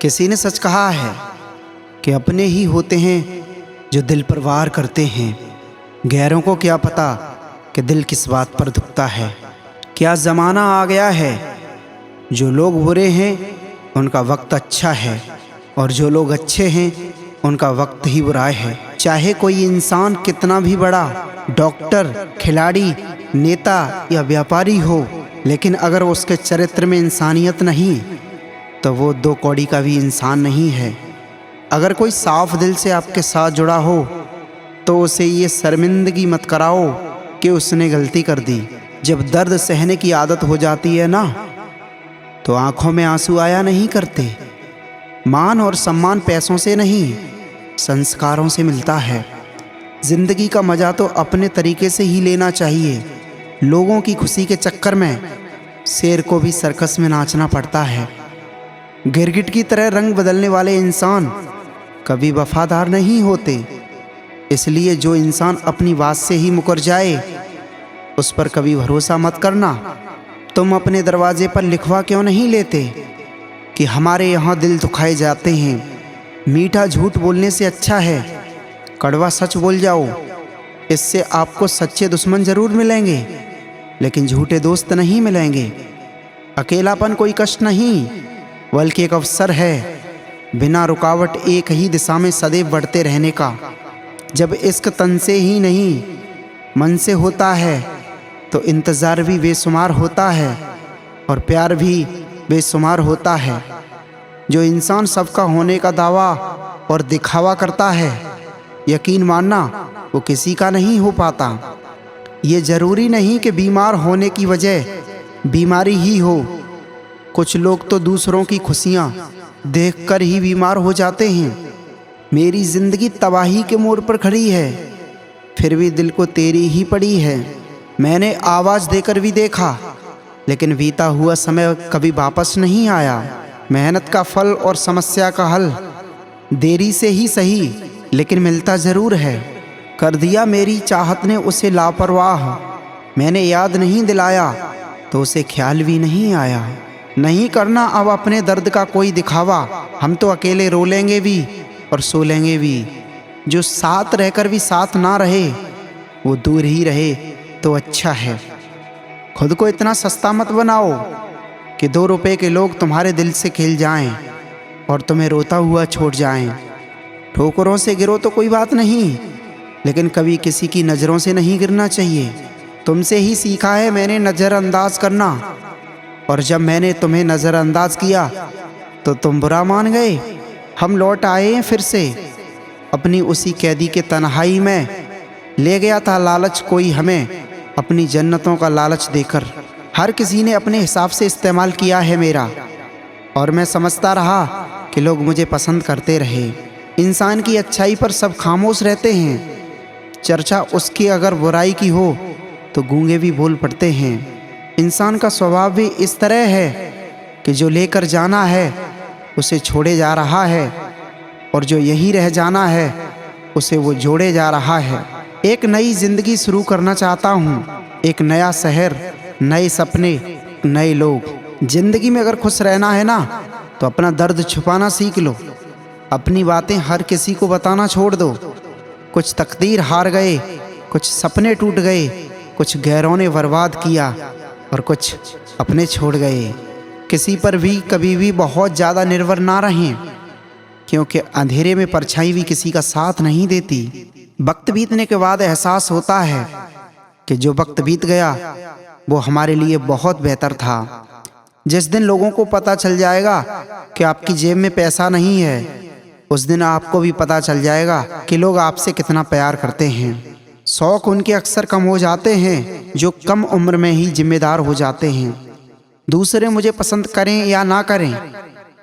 किसी ने सच कहा है कि अपने ही होते हैं जो दिल पर वार करते हैं। गैरों को क्या पता कि दिल किस बात पर दुखता है। क्या ज़माना आ गया है, जो लोग बुरे हैं उनका वक्त अच्छा है और जो लोग अच्छे हैं उनका वक्त ही बुरा है। चाहे कोई इंसान कितना भी बड़ा डॉक्टर, खिलाड़ी, नेता या व्यापारी हो, लेकिन अगर उसके चरित्र में इंसानियत नहीं तो वो दो कौड़ी का भी इंसान नहीं है। अगर कोई साफ दिल से आपके साथ जुड़ा हो तो उसे ये शर्मिंदगी मत कराओ कि उसने गलती कर दी। जब दर्द सहने की आदत हो जाती है ना, तो आंखों में आंसू आया नहीं करते। मान और सम्मान पैसों से नहीं, संस्कारों से मिलता है। जिंदगी का मज़ा तो अपने तरीके से ही लेना चाहिए। लोगों की खुशी के चक्कर में शेर को भी सर्कस में नाचना पड़ता है। गिरगिट की तरह रंग बदलने वाले इंसान कभी वफादार नहीं होते। इसलिए जो इंसान अपनी बात से ही मुकर जाए उस पर कभी भरोसा मत करना। तुम अपने दरवाजे पर लिखवा क्यों नहीं लेते कि हमारे यहाँ दिल दुखाए जाते हैं। मीठा झूठ बोलने से अच्छा है कड़वा सच बोल जाओ। इससे आपको सच्चे दुश्मन जरूर मिलेंगे, लेकिन झूठे दोस्त नहीं मिलेंगे। अकेलापन कोई कष्ट नहीं, बल्कि एक अवसर है बिना रुकावट एक ही दिशा में सदैव बढ़ते रहने का। जब इश्क तन से ही नहीं मन से होता है तो इंतज़ार भी बेशुमार होता है और प्यार भी बेशुमार होता है। जो इंसान सबका होने का दावा और दिखावा करता है, यकीन मानना वो किसी का नहीं हो पाता। ये ज़रूरी नहीं कि बीमार होने की वजह बीमारी ही हो। कुछ लोग तो दूसरों की खुशियाँ देखकर ही बीमार हो जाते हैं। मेरी ज़िंदगी तबाही के मोड़ पर खड़ी है, फिर भी दिल को तेरी ही पड़ी है। मैंने आवाज़ देकर भी देखा, लेकिन बीता हुआ समय कभी वापस नहीं आया। मेहनत का फल और समस्या का हल देरी से ही सही, लेकिन मिलता ज़रूर है। कर दिया मेरी चाहत ने उसे लापरवाह। मैंने याद नहीं दिलाया तो उसे ख्याल भी नहीं आया। नहीं करना अब अपने दर्द का कोई दिखावा। हम तो अकेले रो लेंगे भी और सो लेंगे भी। जो साथ रहकर भी साथ ना रहे वो दूर ही रहे तो अच्छा है। खुद को इतना सस्ता मत बनाओ कि 2 रुपए के लोग तुम्हारे दिल से खेल जाएं और तुम्हें रोता हुआ छोड़ जाएं। ठोकरों से गिरो तो कोई बात नहीं, लेकिन कभी किसी की नज़रों से नहीं गिरना चाहिए। तुमसे ही सीखा है मैंने नज़रअंदाज करना, और जब मैंने तुम्हें नज़रअंदाज किया तो तुम बुरा मान गए। हम लौट आए हैं फिर से अपनी उसी कैदी के तन्हाई में। ले गया था लालच कोई हमें अपनी जन्नतों का लालच देकर। हर किसी ने अपने हिसाब से इस्तेमाल किया है मेरा, और मैं समझता रहा कि लोग मुझे पसंद करते रहे। इंसान की अच्छाई पर सब खामोश रहते हैं। चर्चा उसकी अगर बुराई की हो तो गूंगे भी बोल पड़ते हैं। इंसान का स्वभाव भी इस तरह है कि जो लेकर जाना है उसे छोड़े जा रहा है, और जो यहीं रह जाना है उसे वो जोड़े जा रहा है। एक नई जिंदगी शुरू करना चाहता हूँ, एक नया शहर, नए सपने, नए लोग। जिंदगी में अगर खुश रहना है ना तो अपना दर्द छुपाना सीख लो। अपनी बातें हर किसी को बताना छोड़ दो। कुछ तकदीर हार गए, कुछ सपने टूट गए, कुछ गैरों ने बर्बाद किया और कुछ अपने छोड़ गए। किसी पर भी कभी भी बहुत ज़्यादा निर्भर ना रहें, क्योंकि अंधेरे में परछाई भी किसी का साथ नहीं देती। वक्त बीतने के बाद एहसास होता है कि जो वक्त बीत गया वो हमारे लिए बहुत बेहतर था। जिस दिन लोगों को पता चल जाएगा कि आपकी जेब में पैसा नहीं है, उस दिन आपको भी पता चल जाएगा कि लोग आपसे कितना प्यार करते हैं। शौक उनके अक्सर कम हो जाते हैं जो कम उम्र में ही जिम्मेदार हो जाते हैं। दूसरे मुझे पसंद करें या ना करें,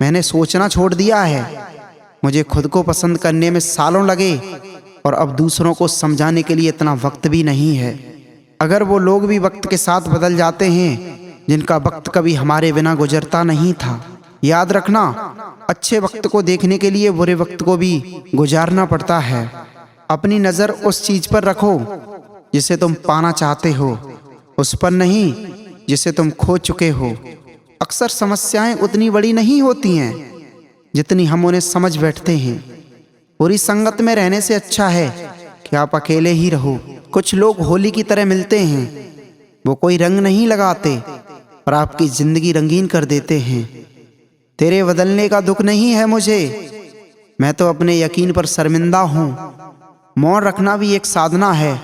मैंने सोचना छोड़ दिया है। मुझे खुद को पसंद करने में सालों लगे, और अब दूसरों को समझाने के लिए इतना वक्त भी नहीं है। अगर वो लोग भी वक्त के साथ बदल जाते हैं जिनका वक्त कभी हमारे बिना गुजरता नहीं था। याद रखना, अच्छे वक्त को देखने के लिए बुरे वक्त को भी गुजारना पड़ता है। अपनी नज़र उस चीज़ पर रखो जिसे तुम पाना चाहते हो, उस पर नहीं जिसे तुम खो चुके हो। अक्सर समस्याएं उतनी बड़ी नहीं होती हैं जितनी हम उन्हें समझ बैठते हैं। बुरी संगत में रहने से अच्छा है कि आप अकेले ही रहो। कुछ लोग होली की तरह मिलते हैं, वो कोई रंग नहीं लगाते और आपकी जिंदगी रंगीन कर देते हैं। तेरे बदलने का दुख नहीं है मुझे, मैं तो अपने यकीन पर शर्मिंदा हूँ। मौन रखना भी एक साधना है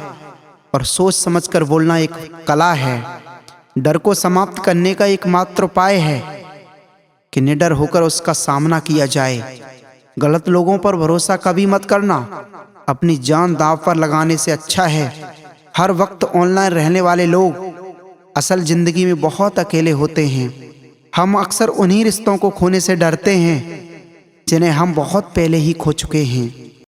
और सोच समझकर बोलना एक कला है। डर को समाप्त करने का एकमात्र उपाय है कि निडर होकर उसका सामना किया जाए। गलत लोगों पर भरोसा कभी मत करना, अपनी जान दांव पर लगाने से अच्छा है। हर वक्त ऑनलाइन रहने वाले लोग असल जिंदगी में बहुत अकेले होते हैं। हम अक्सर उन्हीं रिश्तों को खोने से डरते हैं जिन्हें हम बहुत पहले ही खो चुके हैं।